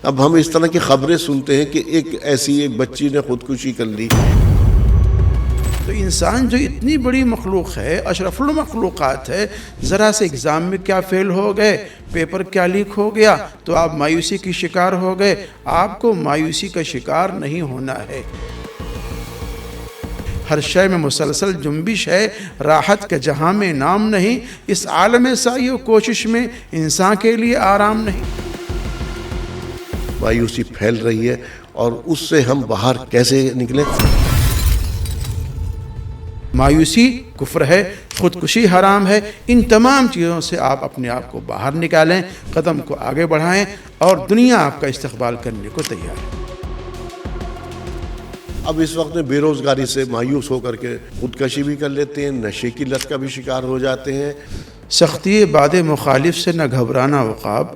اب ہم اس طرح کی خبریں سنتے ہیں کہ ایک بچی نے خودکشی کر لی. تو انسان جو اتنی بڑی مخلوق ہے، اشرف المخلوقات ہے، ذرا سے ایگزام میں کیا فیل ہو گئے، پیپر کیا لیک ہو گیا تو آپ مایوسی کی شکار ہو گئے. آپ کو مایوسی کا شکار نہیں ہونا ہے. ہر شے میں مسلسل جنبش ہے، راحت کا جہاں میں نام نہیں. اس عالم سعی و کوشش میں انسان کے لیے آرام نہیں. مایوسی پھیل رہی ہے اور اس سے ہم باہر کیسے نکلیں؟ مایوسی کفر ہے، خودکشی حرام ہے. ان تمام چیزوں سے آپ اپنے آپ کو باہر نکالیں، قدم کو آگے بڑھائیں اور دنیا آپ کا استقبال کرنے کو تیار ہے. اب اس وقت میں بے روزگاری سے مایوس ہو کر کے خودکشی بھی کر لیتے ہیں، نشے کی لت کا بھی شکار ہو جاتے ہیں. سختی باد مخالف سے نہ گھبرانا عقاب،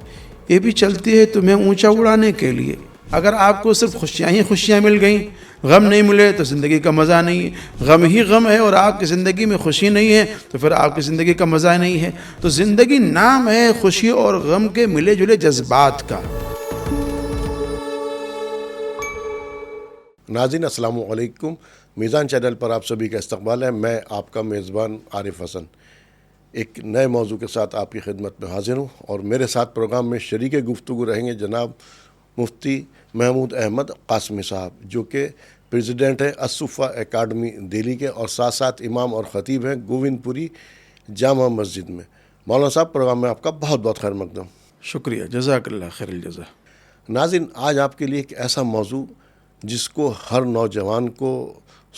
یہ بھی چلتی ہے تمہیں اونچا اڑانے کے لیے. اگر آپ کو صرف خوشیاں ہی خوشیاں مل گئیں، غم نہیں ملے تو زندگی کا مزہ نہیں ہے. غم ہی غم ہے اور آپ کی زندگی میں خوشی نہیں ہے تو پھر آپ کی زندگی کا مزہ نہیں ہے. تو زندگی نام ہے خوشی اور غم کے ملے جلے جذبات کا. ناظرین السلام علیکم، میزان چینل پر آپ سبھی کا استقبال ہے. میں آپ کا میزبان عارف حسن ایک نئے موضوع کے ساتھ آپ کی خدمت میں حاضر ہوں، اور میرے ساتھ پروگرام میں شریک گفتگو رہیں گے جناب مفتی محمود احمد قاسمی صاحب، جو کہ پریزیڈنٹ ہیں الصفہ اکیڈمی دہلی کے، اور ساتھ ساتھ امام اور خطیب ہیں گووند پوری جامع مسجد میں. مولانا صاحب، پروگرام میں آپ کا بہت بہت خیر مقدم. شکریہ، جزاک اللہ خیر الجزا. ناظرین، آج آپ کے لیے ایک ایسا موضوع جس کو ہر نوجوان کو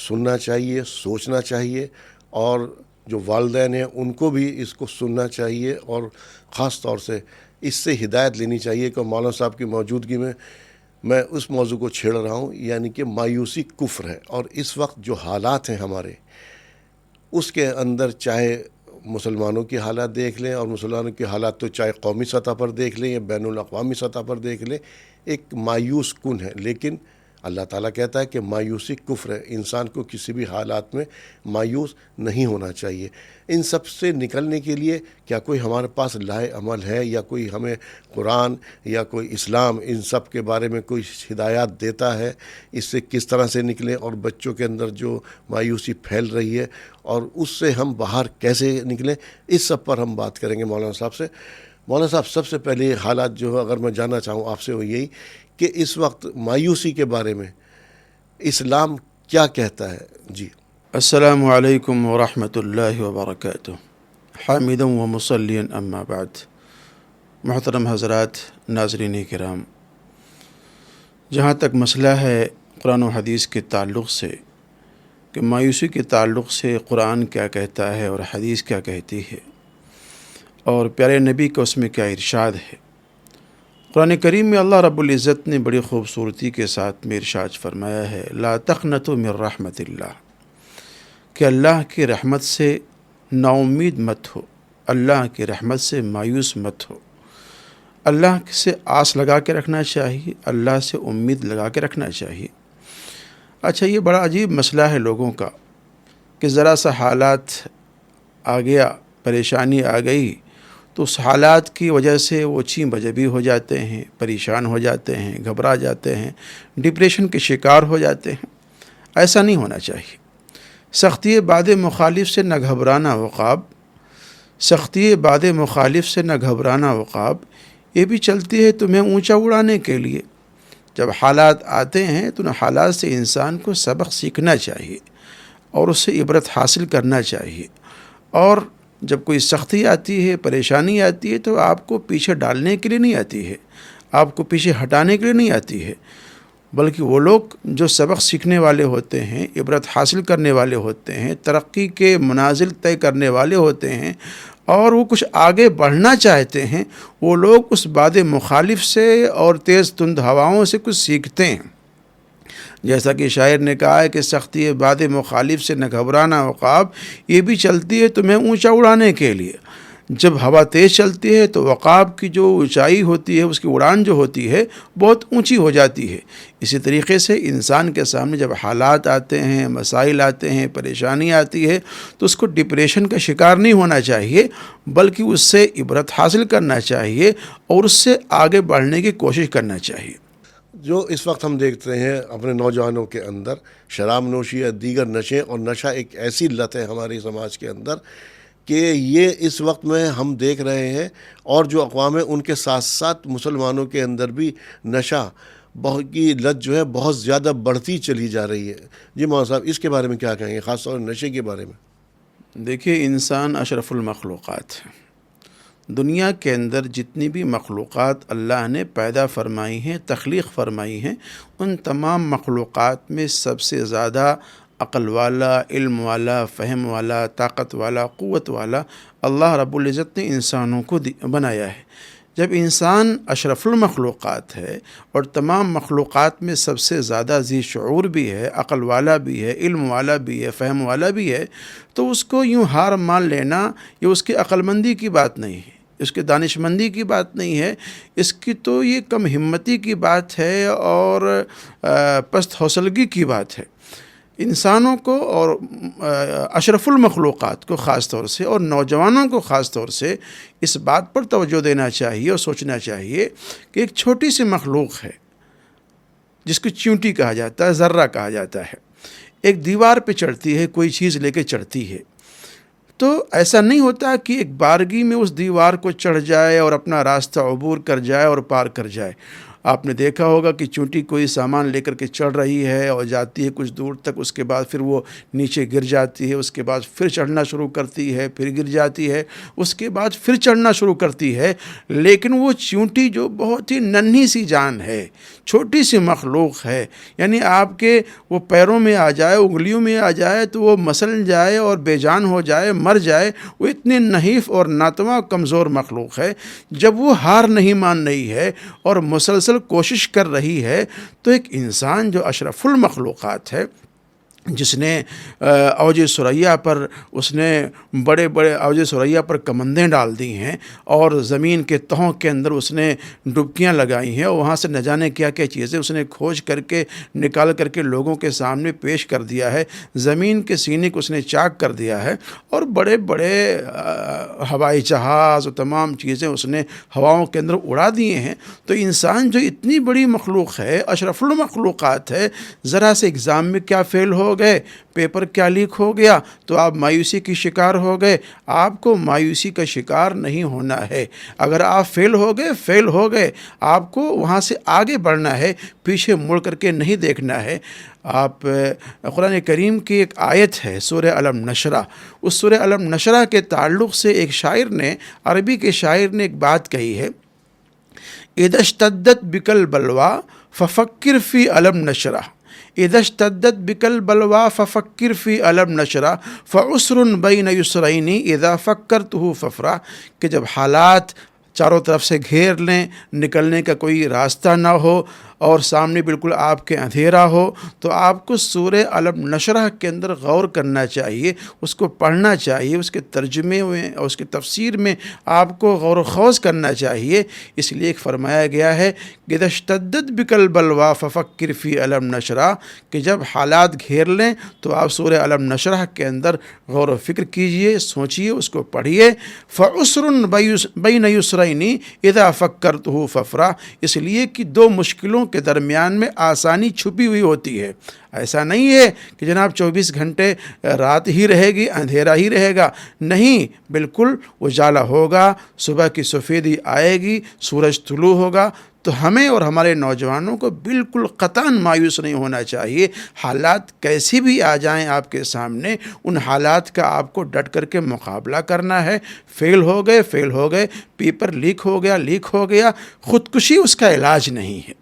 سننا چاہیے، سوچنا چاہیے، اور جو والدین ہیں ان کو بھی اس کو سننا چاہیے، اور خاص طور سے اس سے ہدایت لینی چاہیے کہ مولانا صاحب کی موجودگی میں اس موضوع کو چھیڑ رہا ہوں، یعنی کہ مایوسی کفر ہے. اور اس وقت جو حالات ہیں ہمارے، اس کے اندر چاہے مسلمانوں کی حالات دیکھ لیں، اور مسلمانوں کی حالات تو چاہے قومی سطح پر دیکھ لیں یا بین الاقوامی سطح پر دیکھ لیں، ایک مایوس کن ہے. لیکن اللہ تعالیٰ کہتا ہے کہ مایوسی کفر ہے. انسان کو کسی بھی حالات میں مایوس نہیں ہونا چاہیے. ان سب سے نکلنے کے لیے کیا کوئی ہمارے پاس لائے عمل ہے، یا کوئی ہمیں قرآن یا کوئی اسلام ان سب کے بارے میں کوئی ہدایات دیتا ہے؟ اس سے کس طرح سے نکلیں، اور بچوں کے اندر جو مایوسی پھیل رہی ہے اور اس سے ہم باہر کیسے نکلیں، اس سب پر ہم بات کریں گے مولانا صاحب سے. مولانا صاحب، سب سے پہلے حالات جو اگر میں جاننا چاہوں آپ سے وہ یہی کہ اس وقت مایوسی کے بارے میں اسلام کیا کہتا ہے؟ جی. السلام علیکم ورحمۃ اللہ وبرکاتہ. حامدا و مصلیا اما بعد. محترم حضرات، ناظرین کرام، جہاں تک مسئلہ ہے قرآن و حدیث کے تعلق سے کہ مایوسی کے تعلق سے قرآن کیا کہتا ہے اور حدیث کیا کہتی ہے، اور پیارے نبی کا اس میں کیا ارشاد ہے. قرآن کریم میں اللہ رب العزت نے بڑی خوبصورتی کے ساتھ میں ارشاد فرمایا ہے، لا تقنطوا من رحمت اللہ، کہ اللہ کی رحمت سے نا امید مت ہو، اللہ کی رحمت سے مایوس مت ہو. اللہ سے آس لگا کے رکھنا چاہیے، اللہ سے امید لگا کے رکھنا چاہیے. اچھا، یہ بڑا عجیب مسئلہ ہے لوگوں کا کہ ذرا سا حالات آ گیا، پریشانی آ گئی، تو اس حالات کی وجہ سے وہ چین بجبی ہو جاتے ہیں، پریشان ہو جاتے ہیں، گھبرا جاتے ہیں، ڈپریشن کے شکار ہو جاتے ہیں. ایسا نہیں ہونا چاہیے. سختی باد مخالف سے نہ گھبرانا عقاب، سختی باد مخالف سے نہ گھبرانا عقاب، یہ بھی چلتی ہے تمہیں اونچا اڑانے کے لیے. جب حالات آتے ہیں تو ان حالات سے انسان کو سبق سیکھنا چاہیے اور اس سے عبرت حاصل کرنا چاہیے. اور جب کوئی سختی آتی ہے، پریشانی آتی ہے، تو آپ کو پیچھے ڈالنے کے لیے نہیں آتی ہے، آپ کو پیچھے ہٹانے کے لیے نہیں آتی ہے، بلکہ وہ لوگ جو سبق سیکھنے والے ہوتے ہیں، عبرت حاصل کرنے والے ہوتے ہیں، ترقی کے منازل طے کرنے والے ہوتے ہیں، اور وہ کچھ آگے بڑھنا چاہتے ہیں، وہ لوگ اس باد مخالف سے اور تیز تند ہواؤں سے کچھ سیکھتے ہیں. جیسا کہ شاعر نے کہا ہے کہ سختی باد مخالف سے نہ گھبرانا عقاب، یہ بھی چلتی ہے تمہیں اونچا اڑانے کے لیے. جب ہوا تیز چلتی ہے تو عقاب کی جو اونچائی ہوتی ہے، اس کی اڑان جو ہوتی ہے بہت اونچی ہو جاتی ہے۔ اسی طریقے سے انسان کے سامنے جب حالات آتے ہیں، مسائل آتے ہیں، پریشانی آتی ہے، تو اس کو ڈپریشن کا شکار نہیں ہونا چاہیے، بلکہ اس سے عبرت حاصل کرنا چاہیے اور اس سے آگے بڑھنے کی کوشش کرنا چاہیے۔ جو اس وقت ہم دیکھتے ہیں اپنے نوجوانوں کے اندر شراب نوشی یا دیگر نشے، اور نشہ ایک ایسی لت ہے ہمارے سماج کے اندر کہ یہ اس وقت میں ہم دیکھ رہے ہیں، اور جو اقوام ہیں ان کے ساتھ ساتھ مسلمانوں کے اندر بھی نشہ کی لت جو ہے بہت زیادہ بڑھتی چلی جا رہی ہے۔ جی مولانا صاحب، اس کے بارے میں کیا کہیں گے، خاص طور نشے کے بارے میں؟ دیکھیے، انسان اشرف المخلوقات ہے۔ دنیا کے اندر جتنی بھی مخلوقات اللہ نے پیدا فرمائی ہیں، تخلیق فرمائی ہیں، ان تمام مخلوقات میں سب سے زیادہ عقل والا، علم والا، فہم والا، طاقت والا، قوت والا اللہ رب العزت نے انسانوں کو بنایا ہے۔ جب انسان اشرف المخلوقات ہے اور تمام مخلوقات میں سب سے زیادہ ذی شعور بھی ہے، عقل والا بھی ہے، علم والا بھی ہے، فہم والا بھی ہے، تو اس کو یوں ہار مان لینا یہ اس کی عقل مندی کی بات نہیں ہے، اس کی دانش مندی کی بات نہیں ہے، اس کی تو یہ کم ہمتی کی بات ہے اور پست حوصلگی کی بات ہے۔ انسانوں کو اور اشرف المخلوقات کو خاص طور سے اور نوجوانوں کو خاص طور سے اس بات پر توجہ دینا چاہیے اور سوچنا چاہیے کہ ایک چھوٹی سی مخلوق ہے جس کو چیونٹی کہا جاتا ہے، ذرہ کہا جاتا ہے، ایک دیوار پہ چڑھتی ہے، کوئی چیز لے کے چڑھتی ہے، تو ایسا نہیں ہوتا کہ ایک بارگی میں اس دیوار کو چڑھ جائے اور اپنا راستہ عبور کر جائے اور پار کر جائے۔ آپ نے دیکھا ہوگا کہ چونٹی کوئی سامان لے کر کے چڑھ رہی ہے اور جاتی ہے کچھ دور تک، اس کے بعد پھر وہ نیچے گر جاتی ہے، اس کے بعد پھر چڑھنا شروع کرتی ہے، پھر گر جاتی ہے، اس کے بعد پھر چڑھنا شروع کرتی ہے، لیکن وہ چونٹی جو بہت ہی ننھی سی جان ہے، چھوٹی سی مخلوق ہے، یعنی آپ کے وہ پیروں میں آ جائے، انگلیوں میں آ جائے تو وہ مسل جائے اور بے جان ہو جائے، مر جائے، وہ اتنی نحیف اور ناتواں کمزور مخلوق ہے۔ جب وہ ہار نہیں مان رہی ہے اور مسلسل کوشش کر رہی ہے، تو ایک انسان جو اشرف المخلوقات ہے، جس نے اوج ثریا پر اس نے بڑے بڑے اوج ثریا پر کمندیں ڈال دی ہیں اور زمین کے تہوں کے اندر اس نے ڈبکیاں لگائی ہیں اور وہاں سے نہ جانے کیا کیا چیزیں اس نے کھوج کر کے نکال کر کے لوگوں کے سامنے پیش کر دیا ہے، زمین کے سینے کو اس نے چاک کر دیا ہے، اور بڑے بڑے ہوائی جہاز اور تمام چیزیں اس نے ہواؤں کے اندر اڑا دیے ہیں۔ تو انسان جو اتنی بڑی مخلوق ہے، اشرف المخلوقات ہے، ذرا سے ایگزام میں کیا فیل ہو گئے، پیپر کیا لیک ہو گیا تو آپ مایوسی کی شکار ہو گئے۔ آپ کو مایوسی کا شکار نہیں ہونا ہے۔ اگر آپ فیل ہو گئے، آپ کو وہاں سے آگے بڑھنا ہے، پیچھے مڑ کر کے نہیں دیکھنا ہے۔ آپ قرآن کریم کی ایک آیت ہے سورہ الم نشرہ، اس سورہ الم نشرہ کے تعلق سے ایک شاعر نے، عربی کے شاعر نے ایک بات کہی ہے، اذا اشتدت بک البلویٰ ففکر فی الم نشرہ، اذا اشتدت بک البلویٰ ففکر فی الم نشرہ فعسر بین یسرین اذا فکرتہ ففرح، کہ جب حالات چاروں طرف سے گھیر لیں، نکلنے کا کوئی راستہ نہ ہو اور سامنے بالکل آپ کے اندھیرا ہو، تو آپ کو سورہ الم نشرہ کے اندر غور کرنا چاہیے، اس کو پڑھنا چاہیے، اس کے ترجمے میں اور اس کی تفسیر میں آپ کو غور و خوض کرنا چاہیے۔ اس لیے ایک فرمایا گیا ہے کہ اذا اشتدت بک البلویٰ ففکر فی الم نشرہ، کہ جب حالات گھیر لیں تو آپ سورہ الم نشرہ کے اندر غور و فکر کیجئے، سوچئے، اس کو پڑھیے۔ فعسر بین یسرین اذا فکرتہ ففرح، اس لیے کہ دو مشکلوں کے درمیان میں آسانی چھپی ہوئی ہوتی ہے۔ ایسا نہیں ہے کہ جناب 24 گھنٹے رات ہی رہے گی، اندھیرا ہی رہے گا، نہیں، بالکل اجالا ہوگا، صبح کی سفیدی آئے گی، سورج طلوع ہوگا۔ تو ہمیں اور ہمارے نوجوانوں کو بالکل قطعاً مایوس نہیں ہونا چاہیے۔ حالات کیسی بھی آ جائیں آپ کے سامنے، ان حالات کا آپ کو ڈٹ کر کے مقابلہ کرنا ہے۔ فیل ہو گئے، پیپر لیک ہو گیا، خودکشی اس کا علاج نہیں ہے۔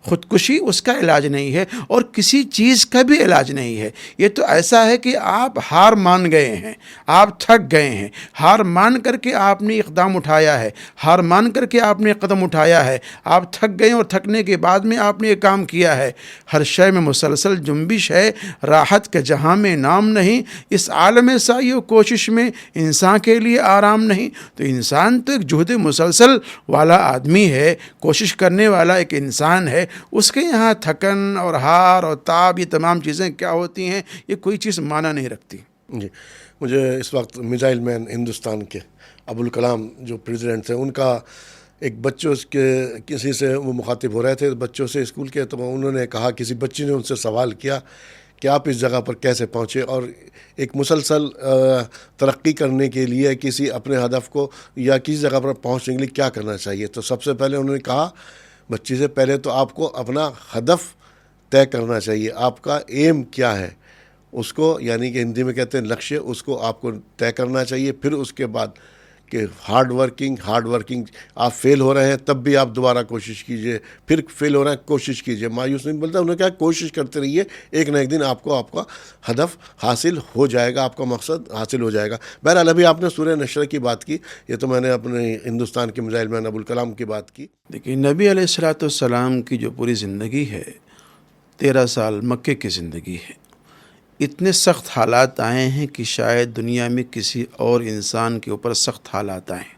خودکشی اس کا علاج نہیں ہے اور کسی چیز کا بھی علاج نہیں ہے. یہ تو ایسا ہے کہ آپ ہار مان گئے ہیں, آپ تھک گئے ہیں, ہار مان کر کے آپ نے اقدام اٹھایا ہے, ہار مان کر کے آپ نے قدم اٹھایا ہے, آپ تھک گئے اور تھکنے کے بعد میں آپ نے یہ کام کیا ہے. ہر شے میں مسلسل جنبش ہے, راحت کے جہاں میں نام نہیں, اس عالم سعی و کوشش میں انسان کے لیے آرام نہیں. تو انسان تو ایک جہد مسلسل والا آدمی ہے, کوشش کرنے والا ایک انسان ہے. اس کے یہاں تھکن اور ہار اور تاب یہ تمام چیزیں کیا ہوتی ہیں, یہ کوئی چیز معنی نہیں رکھتی. جی, مجھے اس وقت میزائل مین ہندوستان کے ابوالکلام جو پریزیڈنٹ تھے, ان کا ایک بچوں کے کسی سے وہ مخاطب ہو رہے تھے بچوں سے اسکول کے, تو انہوں نے کہا, کسی بچی نے ان سے سوال کیا کہ آپ اس جگہ پر کیسے پہنچے, اور ایک مسلسل ترقی کرنے کے لیے کسی اپنے ہدف کو یا کسی جگہ پر پہنچنے کے لیے کیا کرنا چاہیے. تو سب سے پہلے انہوں نے کہا بچی سے, پہلے تو آپ کو اپنا ہدف طے کرنا چاہیے, آپ کا ایم کیا ہے اس کو, یعنی کہ ہندی میں کہتے ہیں لکشیہ, اس کو آپ کو طے کرنا چاہیے. پھر اس کے بعد کہ ہارڈ ورکنگ, آپ فیل ہو رہے ہیں تب بھی آپ دوبارہ کوشش کیجئے, پھر فیل ہو رہے ہیں کوشش کیجئے, مایوس نہیں بولتا. انہوں نے کہا کوشش کرتے رہیے, ایک نہ ایک دن آپ کا ہدف حاصل ہو جائے گا, آپ کا مقصد حاصل ہو جائے گا. بہرحال ابھی آپ نے سورہ نشر کی بات کی, یہ تو میں نے اپنے ہندوستان کے میزائل مین ابوالکلام کی بات کی. دیکھیے, نبی علیہ الصلوۃ والسلام کی جو پوری زندگی ہے 13 سال مکے کی زندگی ہے. اتنے سخت حالات آئے ہیں کہ شاید دنیا میں کسی اور انسان کے اوپر سخت حالات آئے ہیں.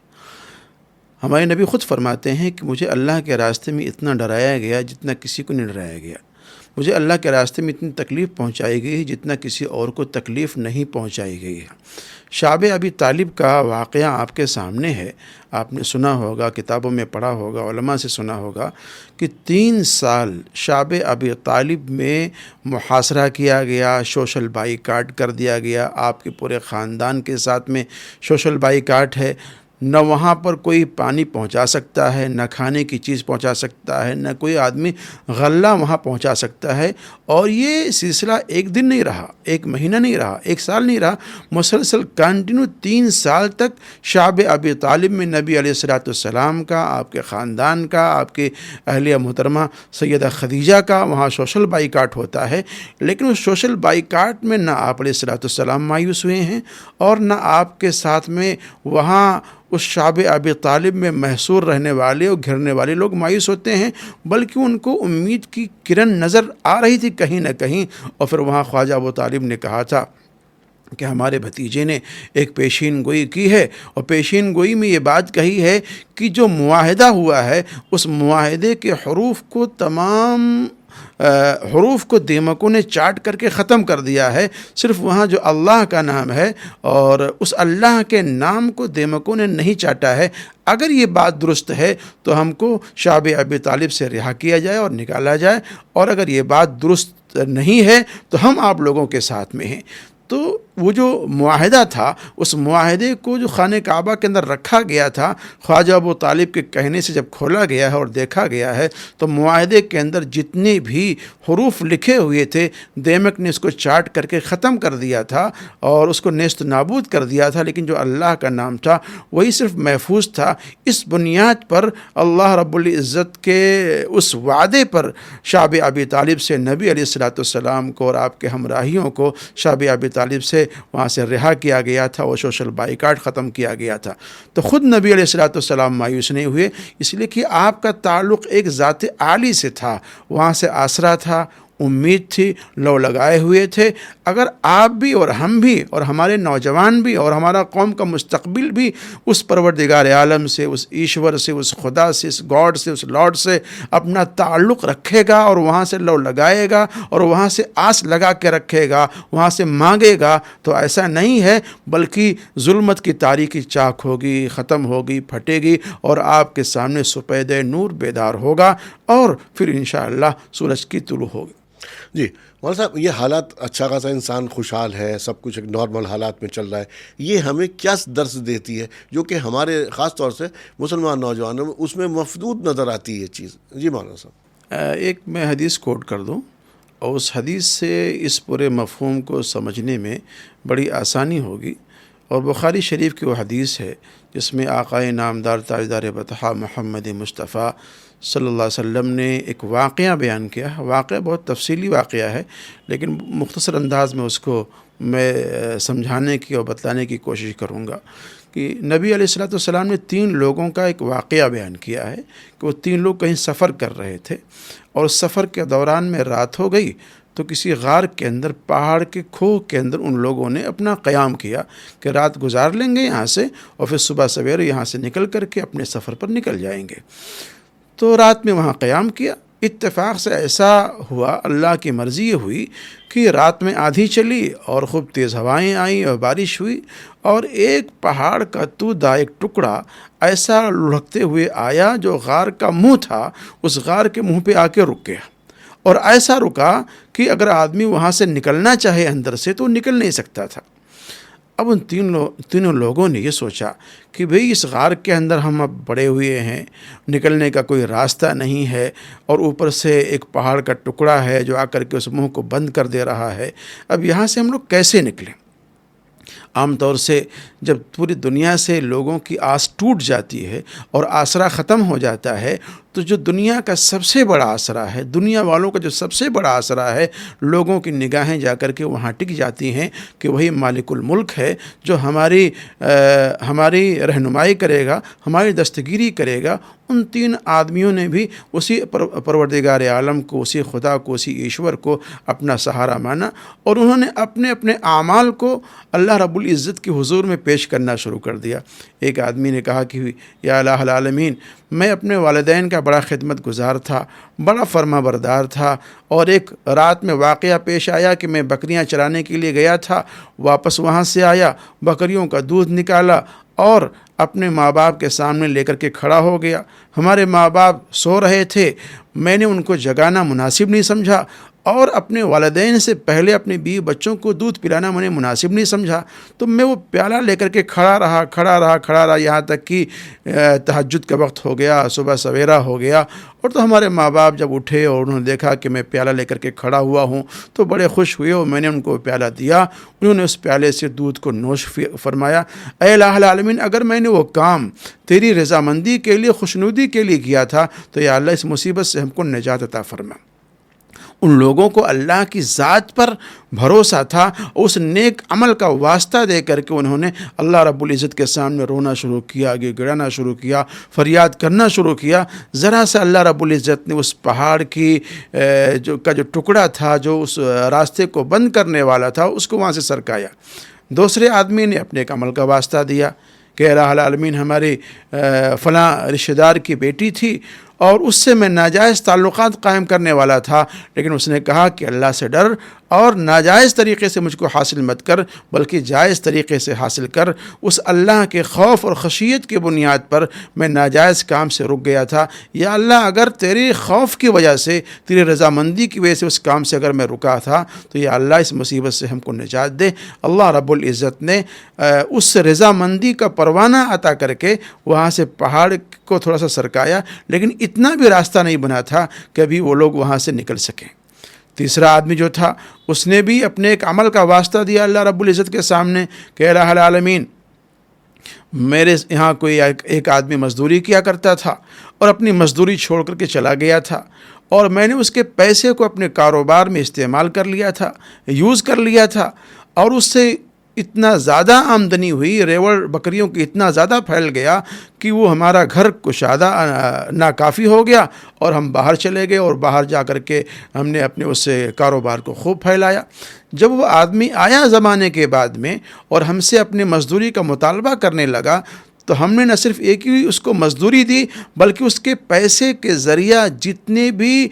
ہمارے نبی خود فرماتے ہیں کہ مجھے اللہ کے راستے میں اتنا ڈرایا گیا جتنا کسی کو نہیں ڈرایا گیا, مجھے اللہ کے راستے میں اتنی تکلیف پہنچائی گئی جتنا کسی اور کو تکلیف نہیں پہنچائی گئی ہے. شعب ابی طالب کا واقعہ آپ کے سامنے ہے, آپ نے سنا ہوگا, کتابوں میں پڑھا ہوگا, علماء سے سنا ہوگا کہ 3 سال شعب ابی طالب میں محاصرہ کیا گیا, سوشل بائیکاٹ کر دیا گیا. آپ کے پورے خاندان کے ساتھ میں سوشل بائیکاٹ ہے, نہ وہاں پر کوئی پانی پہنچا سکتا ہے, نہ کھانے کی چیز پہنچا سکتا ہے, نہ کوئی آدمی غلہ وہاں پہنچا سکتا ہے. اور یہ سلسلہ ایک دن نہیں رہا, ایک مہینہ نہیں رہا, ایک سال نہیں رہا, مسلسل کنٹینیو 3 سال تک شعب ابی طالب میں نبی علیہ الصلوۃ والسلام کا, آپ کے خاندان کا, آپ کے اہلیہ محترمہ سیدہ خدیجہ کا وہاں سوشل بائیکاٹ ہوتا ہے. لیکن اس سوشل بائیکاٹ میں نہ آپ علیہ الصلوۃ والسلام مایوس ہوئے ہیں اور نہ آپ کے ساتھ میں وہاں اس شعب ابی طالب میں محصور رہنے والے اور گھرنے والے لوگ مایوس ہوتے ہیں, بلکہ ان کو امید کی کرن نظر آ رہی تھی کہیں نہ کہیں. اور پھر وہاں خواجہ ابو طالب نے کہا تھا کہ ہمارے بھتیجے نے ایک پیشین گوئی کی ہے, اور پیشین گوئی میں یہ بات کہی ہے کہ جو معاہدہ ہوا ہے اس معاہدے کے حروف کو تمام حروف کو دیمکوں نے چاٹ کر کے ختم کر دیا ہے. صرف وہاں جو اللہ کا نام ہے اور اس اللہ کے نام کو دیمکوں نے نہیں چاٹا ہے. اگر یہ بات درست ہے تو ہم کو شعب ابی طالب سے رہا کیا جائے اور نکالا جائے, اور اگر یہ بات درست نہیں ہے تو ہم آپ لوگوں کے ساتھ میں ہیں. تو وہ جو معاہدہ تھا, اس معاہدے کو جو خانہ کعبہ کے اندر رکھا گیا تھا, خواجہ ابو طالب کے کہنے سے جب کھولا گیا ہے اور دیکھا گیا ہے تو معاہدے کے اندر جتنے بھی حروف لکھے ہوئے تھے دیمک نے اس کو چاٹ کر کے ختم کر دیا تھا اور اس کو نیست نابود کر دیا تھا, لیکن جو اللہ کا نام تھا وہی صرف محفوظ تھا. اس بنیاد پر اللہ رب العزت کے اس وعدے پر شعب ابی طالب سے نبی علیہ الصلوۃ والسلام کو اور آپ کے ہمراہیوں کو شعب ابی طالب سے وہاں سے رہا کیا گیا تھا, وہ سوشل بائیکاٹ ختم کیا گیا تھا. تو خود نبی علیہ الصلوۃ والسلام مایوس نہیں ہوئے, اس لیے کہ آپ کا تعلق ایک ذات عالی سے تھا, وہاں سے آسرا تھا, امید تھی, لو لگائے ہوئے تھے. اگر آپ بھی اور ہم بھی اور ہمارے نوجوان بھی اور ہمارا قوم کا مستقبل بھی اس پروردگار عالم سے, اس ایشور سے, اس خدا سے, اس گاڈ سے, اس لارڈ سے اپنا تعلق رکھے گا اور وہاں سے لو لگائے گا اور وہاں سے آس لگا کے رکھے گا, وہاں سے مانگے گا, تو ایسا نہیں ہے بلکہ ظلمت کی تاریکی چاک ہوگی, ختم ہوگی, پھٹے گی اور آپ کے سامنے سپید نور بیدار ہوگا اور پھر انشاءاللہ سورج کی طلوع ہوگی. جی مولانا صاحب, یہ حالات اچھا خاصا انسان خوشحال ہے, سب کچھ ایک نارمل حالات میں چل رہا ہے, یہ ہمیں کیا درس دیتی ہے جو کہ ہمارے خاص طور سے مسلمان نوجوانوں میں اس میں مفدود نظر آتی ہے یہ چیز؟ جی مولانا صاحب, ایک میں حدیث کوٹ کر دوں اور اس حدیث سے اس پورے مفہوم کو سمجھنے میں بڑی آسانی ہوگی. اور بخاری شریف کی وہ حدیث ہے جس میں آقائے نامدار تاجدار بطحہ محمد مصطفیٰ صلی اللہ علیہ وسلم نے ایک واقعہ بیان کیا. واقعہ بہت تفصیلی واقعہ ہے لیکن مختصر انداز میں اس کو میں سمجھانے کی اور بتلانے کی کوشش کروں گا کہ نبی علیہ الصلوۃ والسلام نے 3 لوگوں کا ایک واقعہ بیان کیا ہے کہ وہ 3 لوگ کہیں سفر کر رہے تھے اور سفر کے دوران میں رات ہو گئی تو کسی غار کے اندر، پہاڑ کے کھوہ کے اندر ان لوگوں نے اپنا قیام کیا کہ رات گزار لیں گے یہاں سے اور پھر صبح سویرے یہاں سے نکل کر کے اپنے سفر پر نکل جائیں گے. تو رات میں وہاں قیام کیا. اتفاق سے ایسا ہوا، اللہ کی مرضی یہ ہوئی کہ رات میں آندھی چلی اور خوب تیز ہوائیں آئیں اور بارش ہوئی اور ایک پہاڑ کا تودا، ایک ٹکڑا ایسا لڑھکتے ہوئے آیا جو غار کا منہ تھا، اس غار کے منہ پہ آ کے رک گیا اور ایسا رکا کہ اگر آدمی وہاں سے نکلنا چاہے اندر سے تو نکل نہیں سکتا تھا. اب ان تینوں لوگوں نے یہ سوچا کہ بھئی اس غار کے اندر ہم اب بڑے ہوئے ہیں، نکلنے کا کوئی راستہ نہیں ہے اور اوپر سے ایک پہاڑ کا ٹکڑا ہے جو آ کر کے اس منہ کو بند کر دے رہا ہے. اب یہاں سے ہم لوگ کیسے نکلیں؟ عام طور سے جب پوری دنیا سے لوگوں کی آس ٹوٹ جاتی ہے اور آسرا ختم ہو جاتا ہے تو جو دنیا کا سب سے بڑا آسرا ہے، دنیا والوں کا جو سب سے بڑا آسرا ہے، لوگوں کی نگاہیں جا کر کے وہاں ٹک جاتی ہیں کہ وہی مالک الملک ہے جو ہماری رہنمائی کرے گا، ہماری دستگیری کرے گا. ان 3 آدمیوں نے بھی اسی پروردگار عالم کو، اسی خدا کو، اسی ایشور کو اپنا سہارا مانا اور انہوں نے اپنے اپنے اعمال کو اللہ رب العزت کے حضور میں پیش کرنا شروع کر دیا. ایک آدمی نے کہا کہ یا الہ العالمین، میں اپنے والدین کا بڑا خدمت گزار تھا، بڑا فرما بردار تھا اور ایک رات میں واقعہ پیش آیا کہ میں بکریاں چرانے کے لیے گیا تھا، واپس وہاں سے آیا، بکریوں کا دودھ نکالا اور اپنے ماں باپ کے سامنے لے کر کے کھڑا ہو گیا. ہمارے ماں باپ سو رہے تھے، میں نے ان کو جگانا مناسب نہیں سمجھا اور اپنے والدین سے پہلے اپنے بیوی بچوں کو دودھ پلانا میں نے مناسب نہیں سمجھا. تو میں وہ پیالہ لے کر کے کھڑا رہا یہاں تک کہ تہجد کا وقت ہو گیا، صبح سویرا ہو گیا. اور تو ہمارے ماں باپ جب اٹھے اور انہوں نے دیکھا کہ میں پیالہ لے کر کے کھڑا ہوا ہوں تو بڑے خوش ہوئے اور میں نے ان کو پیالہ دیا. انہوں نے اس پیالے سے دودھ کو نوش فرمایا. اے الہ العالمین، اگر میں نے وہ کام تیری رضامندی کے لیے، خوشنودی کے لیے کیا تھا تو یا اللہ اس مصیبت سے ہم کو نجات عطا فرما. ان لوگوں کو اللہ کی ذات پر بھروسہ تھا، اس نیک عمل کا واسطہ دے کر کے انہوں نے اللہ رب العزت کے سامنے رونا شروع کیا، گڑانا شروع کیا، فریاد کرنا شروع کیا. ذرا سا اللہ رب العزت نے اس پہاڑ کی جو ٹکڑا تھا، جو اس راستے کو بند کرنے والا تھا، اس کو وہاں سے سرکایا. دوسرے آدمی نے اپنے ایک عمل کا واسطہ دیا کہ الہ العالمین، ہمارے فلاں رشتہ دار کی بیٹی تھی اور اس سے میں ناجائز تعلقات قائم کرنے والا تھا، لیکن اس نے کہا کہ اللہ سے ڈر اور ناجائز طریقے سے مجھ کو حاصل مت کر بلکہ جائز طریقے سے حاصل کر. اس اللہ کے خوف اور خشیت کی بنیاد پر میں ناجائز کام سے رک گیا تھا. یا اللہ، اگر تیرے خوف کی وجہ سے، تیری رضامندی کی وجہ سے اس کام سے اگر میں رکا تھا تو یا اللہ اس مصیبت سے ہم کو نجات دے. اللہ رب العزت نے اس رضامندی کا پروانہ عطا کر کے وہاں سے پہاڑ کو تھوڑا سا سرکایا، لیکن اتنا بھی راستہ نہیں بنا تھا کہ ابھی وہ لوگ وہاں سے نکل سکیں. تیسرا آدمی جو تھا اس نے بھی اپنے ایک عمل کا واسطہ دیا اللہ رب العزت کے سامنے کہ الہ العالمین، میرے یہاں کوئی ایک آدمی مزدوری کیا کرتا تھا اور اپنی مزدوری چھوڑ کر کے چلا گیا تھا اور میں نے اس کے پیسے کو اپنے کاروبار میں استعمال کر لیا تھا، یوز کر لیا تھا اور اس سے اتنا زیادہ آمدنی ہوئی، ریوڑ بکریوں کی اتنا زیادہ پھیل گیا کہ وہ ہمارا گھر کشادہ ناکافی ہو گیا اور ہم باہر چلے گئے اور باہر جا کر کے ہم نے اپنے اس کاروبار کو خوب پھیلایا. جب وہ آدمی آیا زمانے کے بعد میں اور ہم سے اپنی مزدوری کا مطالبہ کرنے لگا تو ہم نے نہ صرف ایک ہی اس کو مزدوری دی بلکہ اس کے پیسے کے ذریعہ جتنے بھی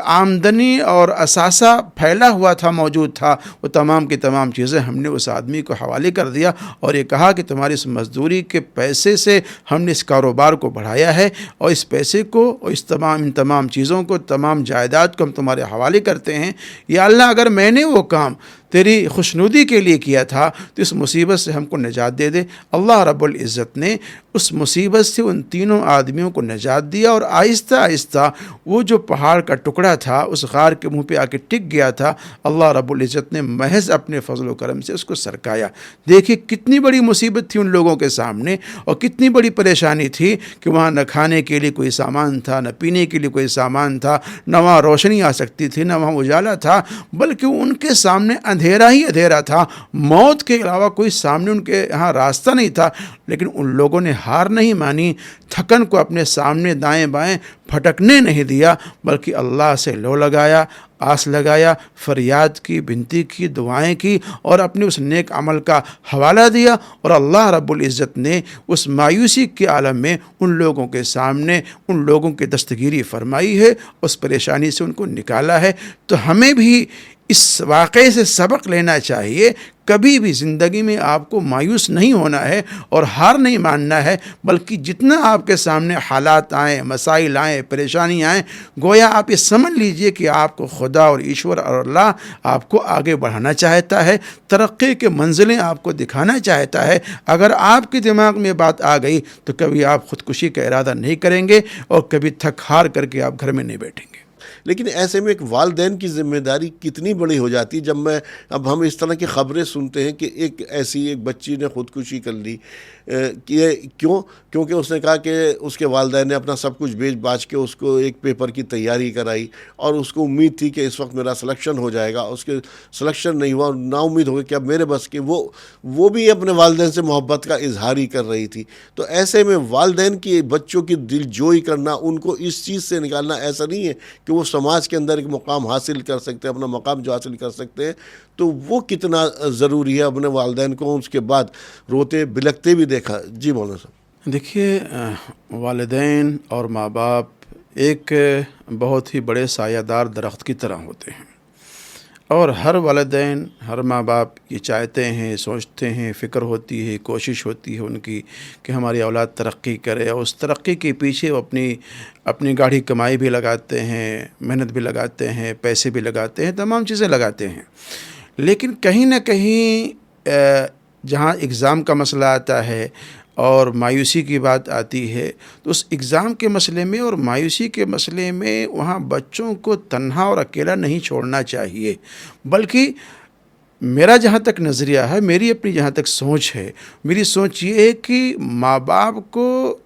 آمدنی اور اثاثہ پھیلا ہوا تھا، موجود تھا، وہ تمام کی تمام چیزیں ہم نے اس آدمی کو حوالے کر دیا اور یہ کہا کہ تمہاری اس مزدوری کے پیسے سے ہم نے اس کاروبار کو بڑھایا ہے اور اس پیسے کو اور ان تمام چیزوں کو، تمام جائیداد کو ہم تمہارے حوالے کرتے ہیں. یا اللہ، اگر میں نے وہ کام تیری خوشنودی کے لیے کیا تھا، تو اس مصیبت سے ہم کو نجات دے دے۔ اللہ رب العزت نے اس مصیبت سے ان تینوں آدمیوں کو نجات دیا، اور آہستہ آہستہ وہ جو پہاڑ کا ٹکڑا تھا اس غار کے منہ پہ آ کے ٹک گیا تھا، اللہ رب العزت نے محض اپنے فضل و کرم سے اس کو سرکایا۔ دیکھیے کتنی بڑی مصیبت تھی ان لوگوں کے سامنے، اور کتنی بڑی پریشانی تھی کہ وہاں نہ کھانے کے لیے کوئی سامان تھا، نہ پینے کے لیے کوئی سامان تھا، نہ وہاں روشنی آ سکتی تھی، نہ وہاں اجالا تھا، بلکہ ان کے سامنے اندھیرا ہی اندھیرا تھا، موت کے علاوہ کوئی سامنے ان کے یہاں راستہ نہیں تھا۔ لیکن ان لوگوں نے ہار نہیں مانی، تھکن کو اپنے سامنے دائیں بائیں پھٹکنے نہیں دیا، بلکہ اللہ سے لو لگایا، آس لگایا، فریاد کی، بنتی کی، دعائیں کی، اور اپنے اس نیک عمل کا حوالہ دیا، اور اللہ رب العزت نے اس مایوسی کے عالم میں ان لوگوں کے سامنے ان لوگوں کی دستگیری فرمائی ہے، اس پریشانی سے ان کو نکالا ہے۔ تو ہمیں بھی اس واقعے سے سبق لینا چاہیے، کبھی بھی زندگی میں آپ کو مایوس نہیں ہونا ہے اور ہار نہیں ماننا ہے، بلکہ جتنا آپ کے سامنے حالات آئیں، مسائل آئیں، پریشانی آئیں، گویا آپ یہ سمجھ لیجئے کہ آپ کو خدا اور ایشور اور اللہ آپ کو آگے بڑھانا چاہتا ہے، ترقی کے منزلیں آپ کو دکھانا چاہتا ہے۔ اگر آپ کے دماغ میں بات آ گئی تو کبھی آپ خودکشی کا ارادہ نہیں کریں گے، اور کبھی تھک ہار کر کے آپ گھر میں نہیں بیٹھیں گے۔ لیکن ایسے میں ایک والدین کی ذمہ داری کتنی بڑی ہو جاتی ہے جب اب ہم اس طرح کی خبریں سنتے ہیں کہ ایک بچی نے خودکشی کر لی۔ کیونکہ اس نے کہا کہ اس کے والدین نے اپنا سب کچھ بیچ باچ کے اس کو ایک پیپر کی تیاری کرائی، اور اس کو امید تھی کہ اس وقت میرا سلیکشن ہو جائے گا، اس کے سلیکشن نہیں ہوا، اور نا امید ہو گئی کہ اب میرے بس کے وہ بھی اپنے والدین سے محبت کا اظہار ہی کر رہی تھی۔ تو ایسے میں والدین کی بچوں کی دل جوئی کرنا، ان کو اس چیز سے نکالنا، ایسا نہیں ہے کہ وہ سماج کے اندر ایک مقام حاصل کر سکتے ہیں، اپنا مقام جو حاصل کر سکتے ہیں، تو وہ کتنا ضروری ہے۔ اپنے والدین کو اس کے بعد روتے بلکتے بھی دیکھا۔ جی مولانا صاحب۔ دیکھیے، والدین اور ماں باپ ایک بہت ہی بڑے سایہ دار درخت کی طرح ہوتے ہیں، اور ہر والدین، ہر ماں باپ یہ چاہتے ہیں، سوچتے ہیں، فکر ہوتی ہے، کوشش ہوتی ہے ان کی کہ ہماری اولاد ترقی کرے، اور اس ترقی کے پیچھے وہ اپنی گاڑھی کمائی بھی لگاتے ہیں، محنت بھی لگاتے ہیں، پیسے بھی لگاتے ہیں، تمام چیزیں لگاتے ہیں۔ لیکن کہیں نہ کہیں جہاں اگزام کا مسئلہ آتا ہے اور مایوسی کی بات آتی ہے، تو اس اگزام کے مسئلے میں اور مایوسی کے مسئلے میں وہاں بچوں کو تنہا اور اکیلا نہیں چھوڑنا چاہیے، بلکہ میرا جہاں تک نظریہ ہے، میری اپنی جہاں تک سوچ ہے، میری سوچ یہ ہے کہ ماں باپ کو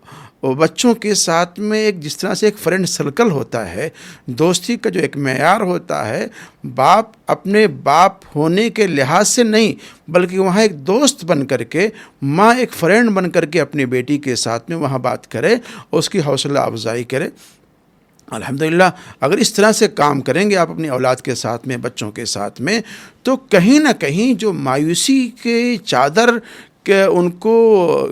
بچوں کے ساتھ میں جس طرح سے ایک فرینڈ سرکل ہوتا ہے، دوستی کا جو ایک معیار ہوتا ہے، باپ اپنے باپ ہونے کے لحاظ سے نہیں، بلکہ وہاں ایک دوست بن کر کے، ماں ایک فرینڈ بن کر کے اپنی بیٹی کے ساتھ میں وہاں بات کرے اور اس کی حوصلہ افزائی کرے۔ الحمدللہ اگر اس طرح سے کام کریں گے آپ اپنی اولاد کے ساتھ میں، بچوں کے ساتھ میں، تو کہیں نہ کہیں جو مایوسی کے چادر کہ ان کو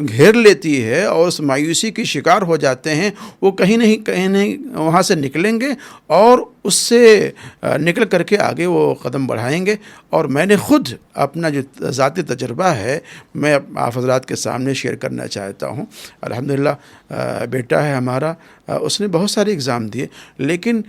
گھیر لیتی ہے اور اس مایوسی کی شکار ہو جاتے ہیں، وہ کہیں نہیں وہاں سے نکلیں گے، اور اس سے نکل کر کے آگے وہ قدم بڑھائیں گے۔ اور میں نے خود اپنا جو ذاتی تجربہ ہے میں آپ حضرات کے سامنے شیئر کرنا چاہتا ہوں۔ الحمدللہ بیٹا ہے ہمارا، اس نے بہت سارے اگزام دیے، لیکن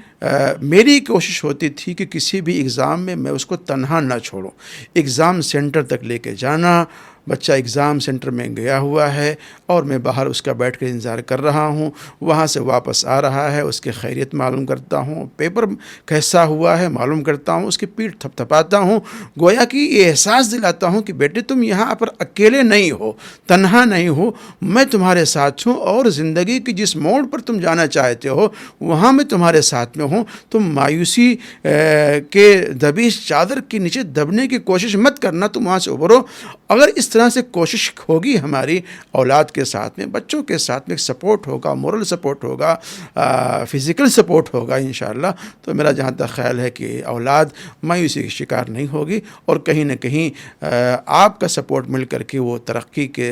میری کوشش ہوتی تھی کہ کسی بھی اگزام میں اس کو تنہا نہ چھوڑوں، اگزام سینٹر تک لے کے جانا۔ بچہ اگزام سینٹر میں گیا ہوا ہے اور میں باہر اس کا بیٹھ کے انتظار کر رہا ہوں، وہاں سے واپس آ رہا ہے، اس کی خیریت معلوم کرتا ہوں، پیپر کیسا ہوا ہے معلوم کرتا ہوں، اس کی پیٹھ تھپتھپاتا ہوں، گویا کہ یہ احساس دلاتا ہوں کہ بیٹے تم یہاں پر اکیلے نہیں ہو، تنہا نہیں ہو، میں تمہارے ساتھ ہوں، اور زندگی کی جس موڑ پر تم جانا چاہتے ہو وہاں میں تمہارے ساتھ میں ہوں۔ تم مایوسی کے دبیش چادر کے نیچے دبنے کی کوشش مت کرنا، تم وہاں سے ابھرو۔ اگر اس طرح سے کوشش ہوگی ہماری اولاد کے ساتھ میں، بچوں کے ساتھ میں، سپورٹ ہوگا، مورل سپورٹ ہوگا، فزیکل سپورٹ ہوگا انشاءاللہ، تو میرا جہاں تک خیال ہے کہ اولاد مایوسی کی شکار نہیں ہوگی، اور کہیں نہ کہیں آپ کا سپورٹ مل کر کے وہ ترقی کے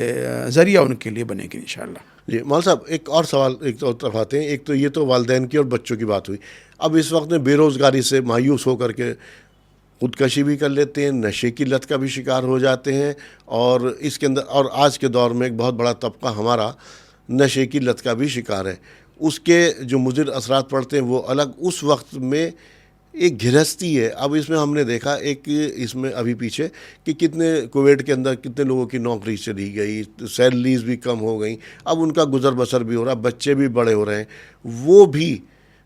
ذریعہ ان کے لیے بنے گی انشاءاللہ۔ جی مولانا صاحب، ایک اور سوال ایک اور طرف آتے ہیں۔ ایک تو یہ تو والدین کی اور بچوں کی بات ہوئی، اب اس وقت میں بے روزگاری سے مایوس ہو کر کے خودکشی بھی کر لیتے ہیں، نشے کی لت کا بھی شکار ہو جاتے ہیں، اور اس کے اندر اور آج کے دور میں ایک بہت بڑا طبقہ ہمارا نشے کی لت کا بھی شکار ہے۔ اس کے جو مضر اثرات پڑتے ہیں وہ الگ۔ اس وقت میں ایک گھرستی ہے. اب اس میں ہم نے دیکھا ایک اس میں ابھی پیچھے کہ کتنے کویت کے اندر کتنے لوگوں کی نوکری چلی گئی, سیلریز بھی کم ہو گئیں, اب ان کا گزر بسر بھی ہو رہا, بچے بھی بڑے ہو رہے ہیں. وہ بھی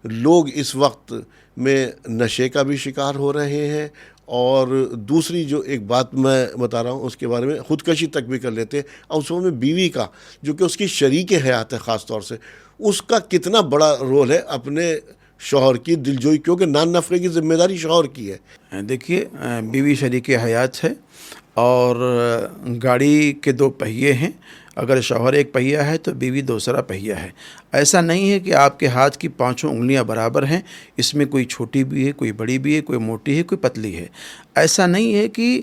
لوگ اس وقت میں نشے کا بھی شکار ہو رہے ہیں, اور دوسری جو ایک بات میں بتا رہا ہوں اس کے بارے میں, خودکشی تک بھی کر لیتے ہیں. اور اس میں بیوی کا جو کہ اس کی شریک حیات ہے خاص طور سے, اس کا کتنا بڑا رول ہے اپنے شوہر کی دلجوئی, کیونکہ نان نفقے کی ذمہ داری شوہر کی ہے. دیکھیے بیوی شریک حیات ہے, اور گاڑی کے 2 پہیے ہیں. اگر شوہر ایک پہیہ ہے تو بیوی دوسرا پہیہ ہے. ایسا نہیں ہے کہ آپ کے ہاتھ کی 5 انگلیاں برابر ہیں, اس میں کوئی چھوٹی بھی ہے, کوئی بڑی بھی ہے, کوئی موٹی ہے, کوئی پتلی ہے. ایسا نہیں ہے کہ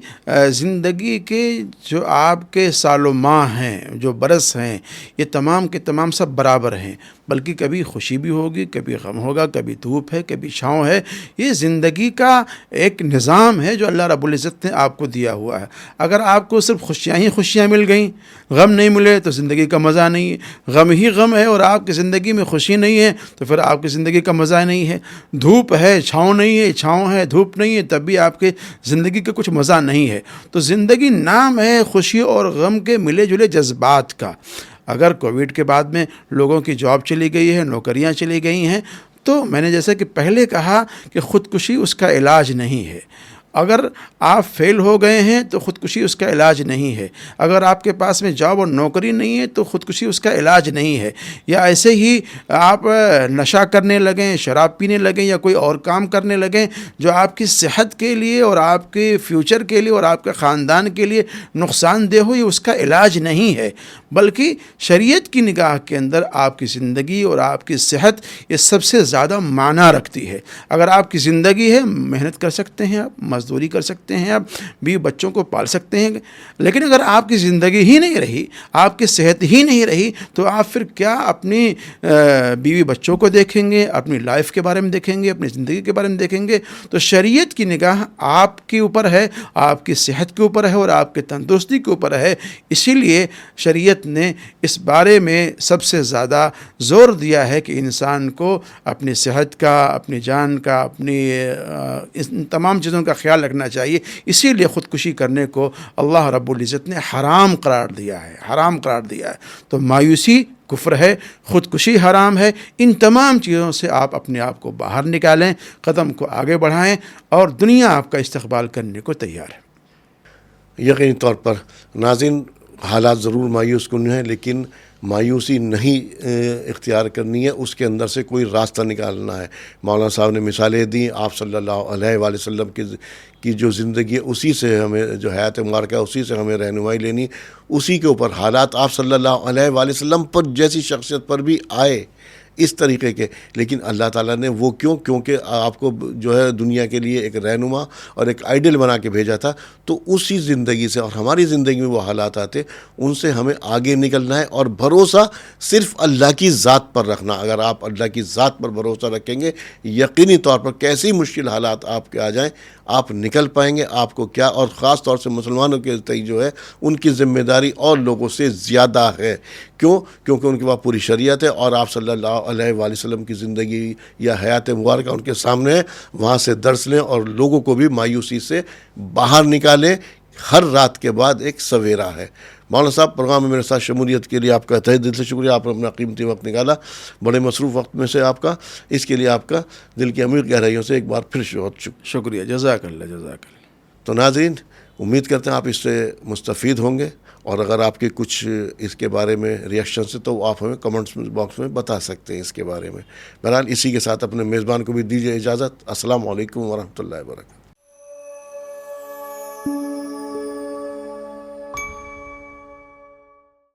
زندگی کے جو آپ کے سال و ماہ ہیں, جو برس ہیں, یہ تمام کے تمام سب برابر ہیں, بلکہ کبھی خوشی بھی ہوگی, کبھی غم ہوگا, کبھی دھوپ ہے, کبھی چھاؤں ہے. یہ زندگی کا ایک نظام ہے جو اللہ رب العزت نے آپ کو دیا ہوا ہے. اگر آپ کو صرف خوشیاں ہی خوشیاں مل گئیں, غم نہیں ملے, تو زندگی کا مزہ نہیں ہے. غم ہی غم ہے اور آپ کی زندگی میں خوشی نہیں ہے, تو پھر آپ کی زندگی کا مزہ نہیں ہے. دھوپ ہے, چھاؤں نہیں ہے, چھاؤں ہے, دھوپ نہیں ہے, تب بھی آپ کے زندگی کا کچھ مزہ نہیں ہے. تو زندگی نام ہے خوشی اور غم کے ملے جلے جذبات کا. اگر کووڈ کے بعد میں لوگوں کی جاب چلی گئی ہے, نوکریاں چلی گئی ہیں, تو میں نے جیسا کہ پہلے کہا کہ خودکشی اس کا علاج نہیں ہے. اگر آپ فیل ہو گئے ہیں تو خودکشی اس کا علاج نہیں ہے. اگر آپ کے پاس میں جاب اور نوکری نہیں ہے تو خودکشی اس کا علاج نہیں ہے. یا ایسے ہی آپ نشہ کرنے لگیں, شراب پینے لگیں, یا کوئی اور کام کرنے لگیں جو آپ کی صحت کے لیے اور آپ کے فیوچر کے لیے اور آپ کے خاندان کے لیے نقصان دہ ہو, یہ اس کا علاج نہیں ہے. بلکہ شریعت کی نگاہ کے اندر آپ کی زندگی اور آپ کی صحت یہ سب سے زیادہ معنی رکھتی ہے. اگر آپ کی زندگی ہے, محنت کر سکتے ہیں, آپ مزدوری کر سکتے ہیں, آپ بیوی بچوں کو پال سکتے ہیں, لیکن اگر آپ کی زندگی ہی نہیں رہی, آپ کی صحت ہی نہیں رہی, تو آپ پھر کیا اپنی بیوی بچوں کو دیکھیں گے, اپنی لائف کے بارے میں دیکھیں گے, اپنی زندگی کے بارے میں دیکھیں گے؟ تو شریعت کی نگاہ آپ کے اوپر ہے, آپ کی صحت کے اوپر ہے اور آپ کی تندرستی کے اوپر ہے. اسی لیے شریعت نے اس بارے میں سب سے زیادہ زور دیا ہے کہ انسان کو اپنی صحت کا, اپنی جان کا, اپنی ان تمام چیزوں کا خیال رکھنا چاہیے. اسی لیے خودکشی کرنے کو اللہ رب العزت نے حرام قرار دیا ہے, حرام قرار دیا ہے. تو مایوسی کفر ہے, خودکشی حرام ہے. ان تمام چیزوں سے آپ اپنے آپ کو باہر نکالیں, قدم کو آگے بڑھائیں, اور دنیا آپ کا استقبال کرنے کو تیار ہے. یقینی طور پر ناظرین, حالات ضرور مایوس کن ہیں, لیکن مایوسی نہیں اختیار کرنی ہے, اس کے اندر سے کوئی راستہ نکالنا ہے. مولانا صاحب نے مثالیں دیں, آپ صلی اللہ علیہ وآلہ وسلم کی جو زندگی ہے اسی سے ہمیں, جو حیات مبارکہ ہے اسی سے ہمیں رہنمائی لینی. اسی کے اوپر حالات آپ صلی اللہ علیہ وآلہ وسلم پر جیسی شخصیت پر بھی آئے اس طریقے کے, لیکن اللہ تعالیٰ نے وہ کیونکہ آپ کو جو ہے دنیا کے لیے ایک رہنما اور ایک آئیڈل بنا کے بھیجا تھا. تو اسی زندگی سے اور ہماری زندگی میں وہ حالات آتے, ان سے ہمیں آگے نکلنا ہے, اور بھروسہ صرف اللہ کی ذات پر رکھنا. اگر آپ اللہ کی ذات پر بھروسہ رکھیں گے, یقینی طور پر کیسی مشکل حالات آپ کے آ جائیں آپ نکل پائیں گے. آپ کو کیا, اور خاص طور سے مسلمانوں کے تئیں جو ہے ان کی ذمہ داری اور لوگوں سے زیادہ ہے. کیونکہ ان کے پاس پوری شریعت ہے, اور آپ صلی اللہ علیہ وآلہ وسلم کی زندگی یا حیات مبارکہ ان کے سامنے ہے. وہاں سے درس لیں اور لوگوں کو بھی مایوسی سے باہر نکالیں. ہر رات کے بعد ایک سویرا ہے. مولانا صاحب, پروگرام میں میرے ساتھ شمولیت کے لیے آپ کا تہہ دل سے شکریہ. آپ نے اپنا قیمتی وقت نکالا, بڑے مصروف وقت میں سے آپ کا, اس کے لیے آپ کا دل کی عمیق گہرائیوں سے ایک بار پھر شکریہ. جزاک اللہ, جزاک اللہ. تو ناظرین, امید کرتے ہیں آپ اس سے مستفید ہوں گے, اور اگر آپ کے کچھ اس کے بارے میں ریئیکشن سے تو آپ ہمیں کمنٹس باکس میں بتا سکتے ہیں اس کے بارے میں. بہرحال اسی کے ساتھ اپنے میزبان کو بھی دیجیے اجازت. السلام علیکم ورحمۃ اللہ وبرکاتہ.